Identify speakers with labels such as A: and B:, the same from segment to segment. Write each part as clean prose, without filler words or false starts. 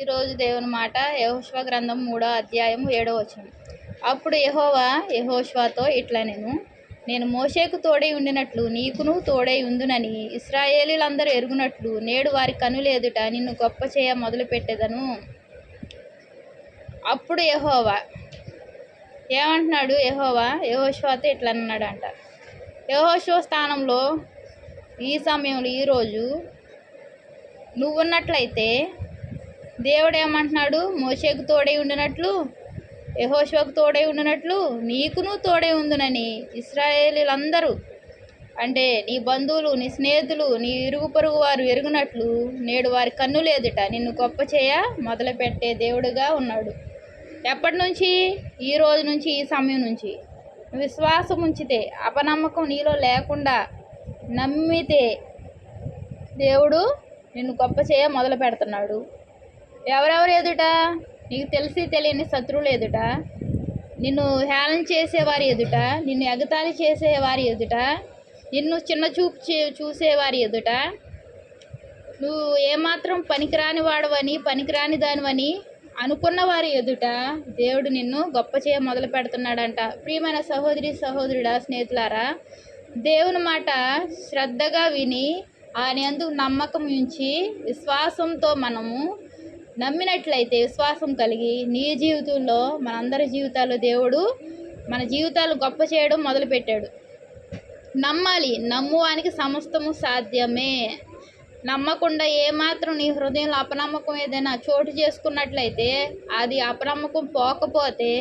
A: ఈరోజు దేవుని మాట యెహోషువ గ్రంథం 3వ అధ్యాయం 7వ వచనం. అప్పుడు యెహోవా యెహోషువతో నేను మోషేకు తోడై ఉండినట్లు నీకును తోడై ఉందునని ఇశ్రాయేలీయులందరూ ఎరుగునట్లు నేడు వారి కనుల ఎదుట నిన్ను గొప్ప చేయ మొదలుపెట్టెదను. అప్పుడు యెహోవా ఏమంటున్నాడు? యెహోవా యెహోషువతో ఇట్లా అన్నాడంట. యెహోషువ స్థానంలో ఈ సమయంలో ఈరోజు నువ్వున్నట్లయితే దేవుడు ఏమంటున్నాడు? మోషేకు తోడై ఉండినట్లు యెహోషువకు తోడై ఉండినట్లు నీకును తోడై ఉందునని ఇశ్రాయేలీయులందరూ, అంటే నీ బంధువులు, నీ స్నేహితులు, నీ ఇరుగు పొరుగు వారు ఎరుగునట్లు నేడు వారి కన్నుల ఎదుట నిన్ను గొప్ప చేయ మొదలుపెట్టే దేవుడుగా ఉన్నాడు. ఎప్పటి నుంచి? ఈ రోజు నుంచి, ఈ సమయం నుంచి. విశ్వాసం ఉంచితే, అపనమ్మకం నీలో లేకుండా నమ్మితే దేవుడు నిన్ను గొప్ప చేయ మొదలు పెడుతున్నాడు. ఎవరెవరు ఎదుట? నీకు తెలిసి తెలియని శత్రువులు ఎదుట, నిన్ను హేళన చేసేవారి ఎదుట, నిన్ను ఎగతాళి చేసేవారి ఎదుట, నిన్ను చిన్న చూపు చూసేవారి ఎదుట, నువ్వు ఏమాత్రం పనికిరాని వాడవని, పనికిరాని దానివని అనుకున్న వారి ఎదుట దేవుడు నిన్ను గొప్ప చేయ మొదలు పెడుతున్నాడంట. ప్రియమైన సహోదరి సహోదరుడా, స్నేహితులారా, దేవుని మాట శ్రద్ధగా విని ఆయన యందు నమ్మకం ఉంచి విశ్వాసంతో మనము నమ్మినట్లయితే, విశ్వాసం కలిగి నీ జీవితంలో, మనందరి జీవితాల్లో దేవుడు మన జీవితాలు గొప్ప చేయడం మొదలుపెట్టాడు. నమ్మాలి. నమ్మువానికి సమస్తము సాధ్యమే. నమ్మకుండా ఏమాత్రం నీ హృదయంలో అపనమ్మకం ఏదైనా చోటు చేసుకున్నట్లయితే, అది అపనమ్మకం పోకపోతే,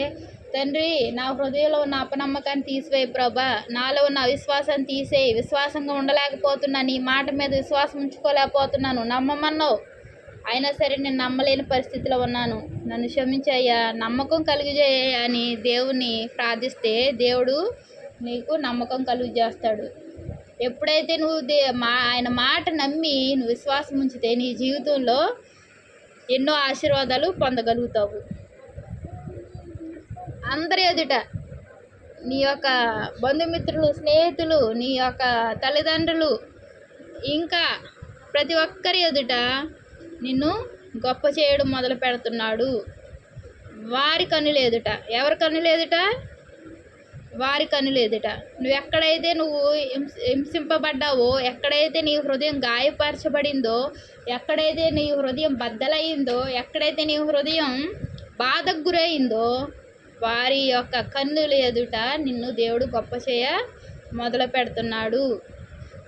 A: తండ్రి నా హృదయంలో ఉన్న అపనమ్మకాన్ని తీసివేయి ప్రభా, నాలో ఉన్న అవిశ్వాసాన్ని తీసేయి, విశ్వాసంగా ఉండలేకపోతున్నా, నీ మాట మీద విశ్వాసం ఉంచుకోలేకపోతున్నాను, నమ్మమన్నావు, అయినా సరే నేను నమ్మలేని పరిస్థితిలో ఉన్నాను, నన్ను క్షమించయ్యా, నమ్మకం కలుగజేయ అని దేవుని ప్రార్థిస్తే దేవుడు నీకు నమ్మకం కలుగు చేస్తాడు. ఎప్పుడైతే నువ్వు ఆయన మాట నమ్మి నువ్వు విశ్వాసం ఉంచితే నీ జీవితంలో ఎన్నో ఆశీర్వాదాలు పొందగలుగుతావు. అందరి ఎదుట, నీ యొక్క బంధుమిత్రులు, స్నేహితులు, నీ యొక్క తల్లిదండ్రులు, ఇంకా ప్రతి ఒక్కరి ఎదుట నిన్ను గొప్ప చేయడం మొదలు పెడుతున్నాడు. వారి కన్నుల ఎదుట. ఎవరి కన్నుల ఎదుట? వారి కన్నుల ఎదుట. నువ్వు ఎక్కడైతే నువ్వు హింసింపబడ్డావో, ఎక్కడైతే నీ హృదయం గాయపరచబడిందో, ఎక్కడైతే నీ హృదయం బద్దలయ్యిందో, ఎక్కడైతే నీ హృదయం బాధకు గురైందో, వారి యొక్క కన్నుల ఎదుట నిన్ను దేవుడు గొప్ప చేయ మొదలు పెడుతున్నాడు.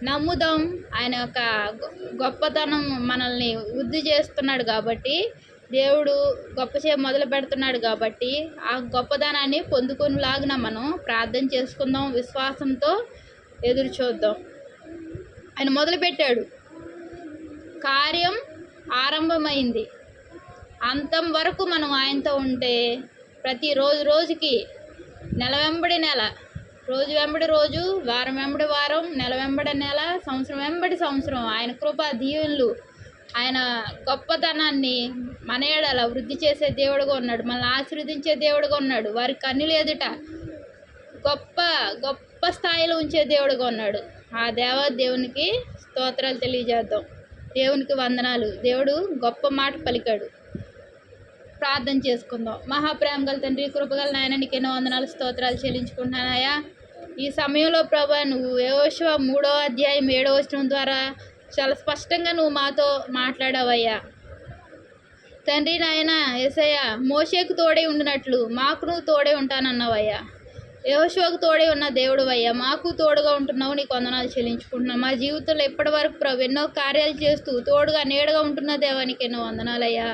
A: నమ్ముదాం. ఆయన యొక్క గొప్పతనం మనల్ని వృద్ధి చేస్తున్నాడు కాబట్టి, దేవుడు గొప్ప చేయ మొదలు పెడుతున్నాడు కాబట్టి, ఆ గొప్పదనాన్ని పొందుకునేలాగా మనం ప్రార్థన చేసుకుందాం, విశ్వాసంతో ఎదురు చూద్దాం. ఆయన మొదలుపెట్టాడు, కార్యం ఆరంభమైంది, అంతం వరకు మనం ఆయనతో ఉంటే ప్రతి రోజుకి, నెల వెంబడి నెల, రోజు వెంబడి రోజు, వారం వెంబడి వారం, నెల వెంబడి నెల, సంవత్సరం వెంబడి సంవత్సరం ఆయన కృప దీవెనలు, ఆయన గొప్పతనాన్ని మన ఎడల వృద్ధి చేసే దేవుడుగా ఉన్నాడు, మనల్ని ఆశీర్వదించే దేవుడుగా ఉన్నాడు, వారి కన్నుల ఎదుట గొప్ప గొప్ప స్థాయిలో ఉంచే దేవుడుగా ఉన్నాడు. ఆ దేవునికి స్తోత్రాలు తెలియజేద్దాం. దేవునికి వందనాలు. దేవుడు గొప్ప మాట పలికాడు. ప్రార్థన చేసుకుందాం. మహాప్రేమ గల తండ్రి, కృపగల నాయన, నీకు ఎన్నో వందనాలు, స్తోత్రాలు చెల్లించుకుంటున్నానయ్యా. ఈ సమయంలో ప్రభా, నువ్వు యెహోషువ 3వ అధ్యాయం 7వ వచనం ద్వారా చాలా స్పష్టంగా నువ్వు మాతో మాట్లాడావయ్యా. తండ్రి నాయన యేసయ్య, మోషేకు తోడై ఉండినట్లు మాకు నువ్వు తోడై ఉంటానన్నావయ్యా. యెహోషువకు తోడై ఉన్న దేవుడు అయ్యా, మాకు తోడుగా ఉంటున్నావు, నీకు వందనాలు చెల్లించుకుంటున్నావు. మా జీవితంలో ఎప్పటి వరకు ప్రభు ఎన్నో కార్యాలు చేస్తూ తోడుగా నీడగా ఉంటున్న దేవానికి ఎన్నో వందనాలయ్యా.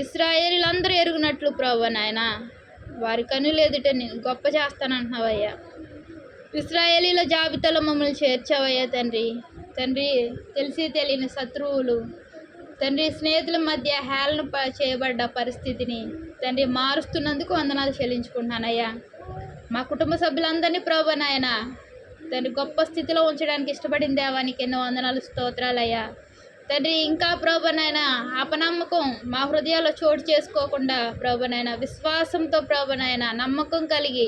A: ఇశ్రాయేలీయులందరూ ఎరుగునట్లు ప్రభు నాయన, వారి కన్నుల ఎదుట నేను గొప్ప చేస్తానంటున్నావయ్యా. ఇశ్రాయేలీల జాబితాలో మమ్మల్ని చేర్చావయ్యా తండ్రి. తండ్రి, తెలిసి తెలియని శత్రువులు, తండ్రి, స్నేహితుల మధ్య హేళన చేయబడ్డ పరిస్థితిని తండ్రి మారుస్తున్నందుకు వందనాలు చెల్లించుకుంటున్నానయ్యా. మా కుటుంబ సభ్యులందరినీ ప్రభు నాయన తండ్రి గొప్ప స్థితిలో ఉంచడానికి ఇష్టపడిన దేవానికి ఎన్నో వందనాలు, స్తోత్రాలయ్యా. తండ్రి, ఇంకా ప్రభునైనా అపనమ్మకం మా హృదయాల్లో చోటు చేసుకోకుండా ప్రభునైనా విశ్వాసంతో ప్రభునైనా నమ్మకం కలిగి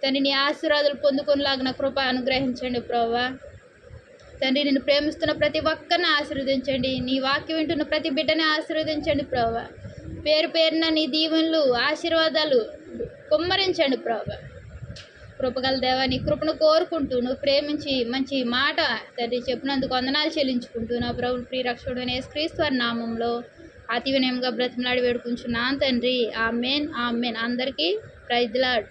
A: తండ్రి నీ ఆశీర్వాదాలు పొందుకునేలాగిన కృప అనుగ్రహించండి ప్రభువా. తండ్రి, నిన్ను ప్రేమిస్తున్న ప్రతి ఒక్కరిని ఆశీర్వదించండి. నీ వాక్యం వింటున్న ప్రతి బిడ్డని ఆశీర్వదించండి ప్రభా. పేరు పేరున నీ దీవెనలు ఆశీర్వాదాలు కుమ్మరించండి ప్రభా. కృపగల దేవా, నీ కృపను కోరుకుంటూ నువ్వు ప్రేమించి మంచి మాట తండ్రి చెప్పినందుకు వందనాలు చెల్లించుకుంటూ నా ప్రభు ప్రియరక్షకుడైన యేసుక్రీస్తు వారి నామంలో అతి వినయంగా బ్రతిమలాడి వేడుకుంటున్నాను తండ్రి. Amen amen. అందరికీ ప్రైజ్ ది లార్డ్.